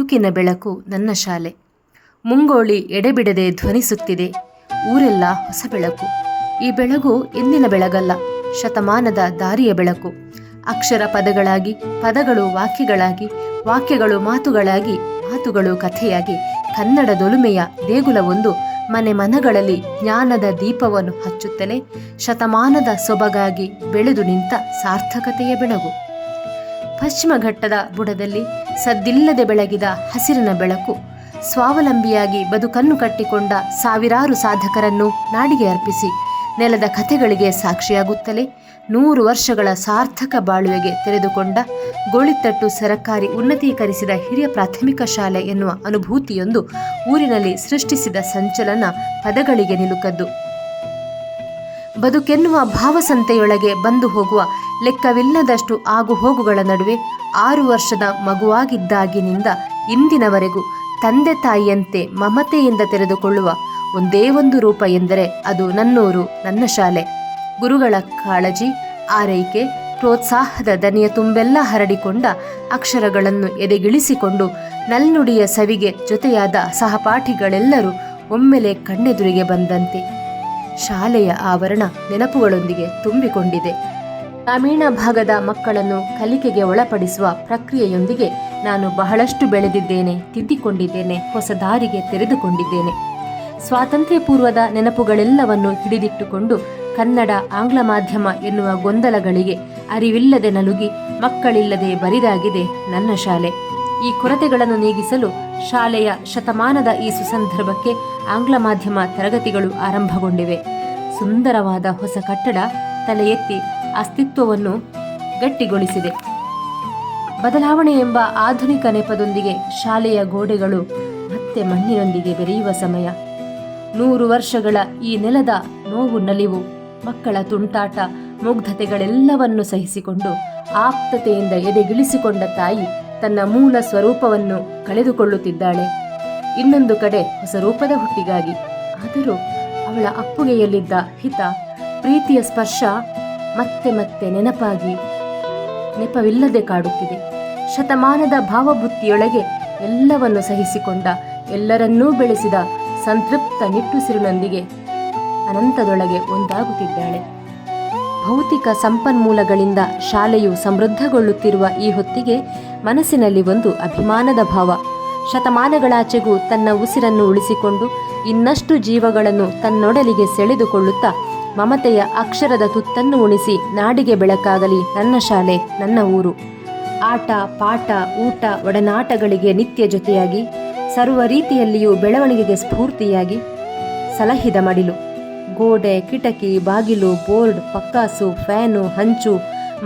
ಬದುಕಿನ ಬೆಳಕು ನನ್ನ ಶಾಲೆ. ಮುಂಗೋಳಿ ಎಡೆಬಿಡದೆ ಧ್ವನಿಸುತ್ತಿದೆ. ಊರೆಲ್ಲ ಹೊಸ ಬೆಳಕು. ಈ ಬೆಳಗು ಎಂದಿನ ಬೆಳಗಲ್ಲ, ಶತಮಾನದ ದಾರಿಯ ಬೆಳಕು. ಅಕ್ಷರ ಪದಗಳಾಗಿ, ಪದಗಳು ವಾಕ್ಯಗಳಾಗಿ, ವಾಕ್ಯಗಳು ಮಾತುಗಳಾಗಿ, ಮಾತುಗಳು ಕಥೆಯಾಗಿ, ಕನ್ನಡದೊಲುಮೆಯ ದೇಗುಲವೊಂದು ಮನೆ ಮನಗಳಲ್ಲಿ ಜ್ಞಾನದ ದೀಪವನ್ನು ಹಚ್ಚುತ್ತಲೇ ಶತಮಾನದ ಸೊಬಗಾಗಿ ಬೆಳೆದು ನಿಂತ ಸಾರ್ಥಕತೆಯ ಬೆಳಗು. ಪಶ್ಚಿಮ ಘಟ್ಟದ ಬುಡದಲ್ಲಿ ಸದ್ದಿಲ್ಲದೆ ಬೆಳಗಿದ ಹಸಿರಿನ ಬೆಳಕು ಸ್ವಾವಲಂಬಿಯಾಗಿ ಬದುಕನ್ನು ಕಟ್ಟಿಕೊಂಡ ಸಾವಿರಾರು ಸಾಧಕರನ್ನು ನಾಡಿಗೆ ಅರ್ಪಿಸಿ ನೆಲದ ಕಥೆಗಳಿಗೆ ಸಾಕ್ಷಿಯಾಗುತ್ತಲೇ 100 ವರ್ಷಗಳ ಸಾರ್ಥಕ ಬಾಳುವೆಗೆ ತೆರೆದುಕೊಂಡ ಗೋಳಿತಟ್ಟು ಸರಕಾರಿ ಉನ್ನತೀಕರಿಸಿದ ಹಿರಿಯ ಪ್ರಾಥಮಿಕ ಶಾಲೆ ಎನ್ನುವ ಅನುಭೂತಿಯೊಂದು ಊರಿನಲ್ಲಿ ಸೃಷ್ಟಿಸಿದ ಸಂಚಲನ ಪದಗಳಿಗೆ ನಿಲುಕದ್ದು. ಬದುಕೆನ್ನುವ ಭಾವಸಂತೆಯೊಳಗೆ ಬಂದು ಹೋಗುವ ಲೆಕ್ಕವಿಲ್ಲದಷ್ಟು ಆಗುಹೋಗುಗಳ ನಡುವೆ 6 ವರ್ಷದ ಮಗುವಾಗಿದ್ದಾಗಿನಿಂದ ಇಂದಿನವರೆಗೂ ತಂದೆ ತಾಯಿಯಂತೆ ಮಮತೆಯಿಂದ ತೆರೆದುಕೊಳ್ಳುವ ಒಂದೇ ಒಂದು ರೂಪ ಎಂದರೆ ಅದು ನನ್ನೂರು, ನನ್ನ ಶಾಲೆ. ಗುರುಗಳ ಕಾಳಜಿ, ಆರೈಕೆ, ಪ್ರೋತ್ಸಾಹದ ದನಿಯ ತುಂಬೆಲ್ಲ ಹರಡಿಕೊಂಡ ಅಕ್ಷರಗಳನ್ನು ಎದೆಗಿಳಿಸಿಕೊಂಡು ನಲ್ನುಡಿಯ ಸವಿಗೆ ಜೊತೆಯಾದ ಸಹಪಾಠಿಗಳೆಲ್ಲರೂ ಒಮ್ಮೆಲೆ ಕಣ್ಣೆದುರಿಗೆ ಬಂದಂತೆ ಶಾಲೆಯ ಆವರಣ ನೆನಪುಗಳೊಂದಿಗೆ ತುಂಬಿಕೊಂಡಿದೆ. ಗ್ರಾಮೀಣ ಭಾಗದ ಮಕ್ಕಳನ್ನು ಕಲಿಕೆಗೆ ಒಳಪಡಿಸುವ ಪ್ರಕ್ರಿಯೆಯೊಂದಿಗೆ ನಾನು ಬಹಳಷ್ಟು ಬೆಳೆದಿದ್ದೇನೆ, ತಿದ್ದಿಕೊಂಡಿದ್ದೇನೆ, ಹೊಸ ದಾರಿಗೆ ತೆರೆದುಕೊಂಡಿದ್ದೇನೆ. ಸ್ವಾತಂತ್ರ್ಯ ಪೂರ್ವದ ನೆನಪುಗಳೆಲ್ಲವನ್ನು ಹಿಡಿದಿಟ್ಟುಕೊಂಡು ಕನ್ನಡ ಆಂಗ್ಲ ಮಾಧ್ಯಮ ಎನ್ನುವ ಗೊಂದಲಗಳಿಗೆ ಅರಿವಿಲ್ಲದೆ ನಲುಗಿ ಮಕ್ಕಳಿಲ್ಲದೆ ಬರಿದಾಗಿದೆ ನನ್ನ ಶಾಲೆ. ಈ ಕೊರತೆಗಳನ್ನು ನೀಗಿಸಲು ಶಾಲೆಯ ಶತಮಾನದ ಈ ಸುಸಂದರ್ಭಕ್ಕೆ ಆಂಗ್ಲ ಮಾಧ್ಯಮ ತರಗತಿಗಳು ಆರಂಭಗೊಂಡಿವೆ. ಸುಂದರವಾದ ಹೊಸ ಕಟ್ಟಡ ತಲೆ ಎತ್ತಿ ಅಸ್ತಿತ್ವವನ್ನು ಗಟ್ಟಿಗೊಳಿಸಿದೆ. ಬದಲಾವಣೆ ಎಂಬ ಆಧುನಿಕ ನೆಪದೊಂದಿಗೆ ಶಾಲೆಯ ಗೋಡೆಗಳು ಮತ್ತೆ ಮಣ್ಣಿನೊಂದಿಗೆ ಬೆರೆಯುವ ಸಮಯ. 100 ವರ್ಷಗಳ ಈ ನೆಲದ ನೋವು ನಲಿವು, ಮಕ್ಕಳ ತುಂಟಾಟ, ಮುಗ್ಧತೆಗಳೆಲ್ಲವನ್ನು ಸಹಿಸಿಕೊಂಡು ಆಪ್ತತೆಯಿಂದ ಎದೆಗಿಳಿಸಿಕೊಂಡ ತಾಯಿ ತನ್ನ ಮೂಲ ಸ್ವರೂಪವನ್ನು ಕಳೆದುಕೊಳ್ಳುತ್ತಿದ್ದಾಳೆ. ಇನ್ನೊಂದು ಕಡೆ ಹೊಸ ರೂಪದ ಹುಟ್ಟಿಗಾಗಿ. ಆದರೂ ಅವಳ ಅಪ್ಪುಗೆಯಲ್ಲಿದ್ದ ಹಿತ, ಪ್ರೀತಿಯ ಸ್ಪರ್ಶ ಮತ್ತೆ ಮತ್ತೆ ನೆಪವಿಲ್ಲದೆ ಕಾಡುತ್ತಿದೆ. ಶತಮಾನದ ಭಾವಬುತ್ತಿಯೊಳಗೆ ಎಲ್ಲವನ್ನು ಸಹಿಸಿಕೊಂಡ, ಎಲ್ಲರನ್ನೂ ಬೆಳೆಸಿದ ಸಂತೃಪ್ತ ನಿಟ್ಟುಸಿರಿನೊಂದಿಗೆ ಅನಂತದೊಳಗೆ ಒಂದಾಗುತ್ತಿದ್ದಾಳೆ. ಭೌತಿಕ ಸಂಪನ್ಮೂಲಗಳಿಂದ ಶಾಲೆಯು ಸಮೃದ್ಧಗೊಳ್ಳುತ್ತಿರುವ ಈ ಹೊತ್ತಿಗೆ ಮನಸ್ಸಿನಲ್ಲಿ ಒಂದು ಅಭಿಮಾನದ ಭಾವ. ಶತಮಾನಗಳಾಚೆಗೂ ತನ್ನ ಉಸಿರನ್ನು ಉಳಿಸಿಕೊಂಡು ಇನ್ನಷ್ಟು ಜೀವಗಳನ್ನು ತನ್ನೊಡಲಿಗೆ ಸೆಳೆದುಕೊಳ್ಳುತ್ತಾ ಮಮತೆಯ ಅಕ್ಷರದ ತುತ್ತನ್ನು ಉಣಿಸಿ ನಾಡಿಗೆ ಬೆಳಕಾಗಲಿ ನನ್ನ ಶಾಲೆ, ನನ್ನ ಊರು. ಆಟ, ಪಾಠ, ಊಟ, ಒಡನಾಟಗಳಿಗೆ ನಿತ್ಯ ಜೊತೆಯಾಗಿ, ಸರ್ವ ರೀತಿಯಲ್ಲಿಯೂ ಬೆಳವಣಿಗೆಗೆ ಸ್ಫೂರ್ತಿಯಾಗಿ ಸಲಹಿದ ಮಡಿಲು. ಗೋಡೆ, ಕಿಟಕಿ, ಬಾಗಿಲು, ಬೋರ್ಡ್, ಪಕ್ಕಾಸು, ಫ್ಯಾನು, ಹಂಚು,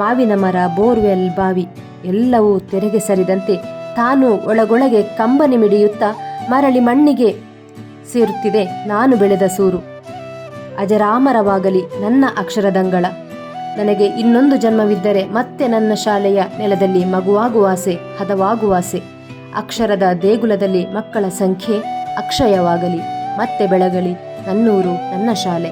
ಮಾವಿನ ಮರ, ಬೋರ್ವೆಲ್, ಬಾವಿ ಎಲ್ಲವೂ ತೆರೆಗೆ ಸರಿದಂತೆ ತಾನು ಒಳಗೊಳಗೆ ಕಂಬನಿ ಮಿಡಿಯುತ್ತಾ ಮರಳಿ ಮಣ್ಣಿಗೆ ಸೇರುತ್ತಿದೆ ನಾನು ಬೆಳೆದ ಸೂರು. ಅಜರಾಮರವಾಗಲಿ ನನ್ನ ಅಕ್ಷರದಂಗಳ. ನನಗೆ ಇನ್ನೊಂದು ಜನ್ಮವಿದ್ದರೆ ಮತ್ತೆ ನನ್ನ ಶಾಲೆಯ ನೆಲದಲ್ಲಿ ಮಗುವಾಗುವಾಸೆ, ಹದವಾಗುವಾಸೆ. ಅಕ್ಷರದ ದೇಗುಲದಲ್ಲಿ ಮಕ್ಕಳ ಸಂಖ್ಯೆ ಅಕ್ಷಯವಾಗಲಿ, ಮತ್ತೆ ಬೆಳಗಲಿ ನನ್ನೂರು, ನನ್ನ ಶಾಲೆ.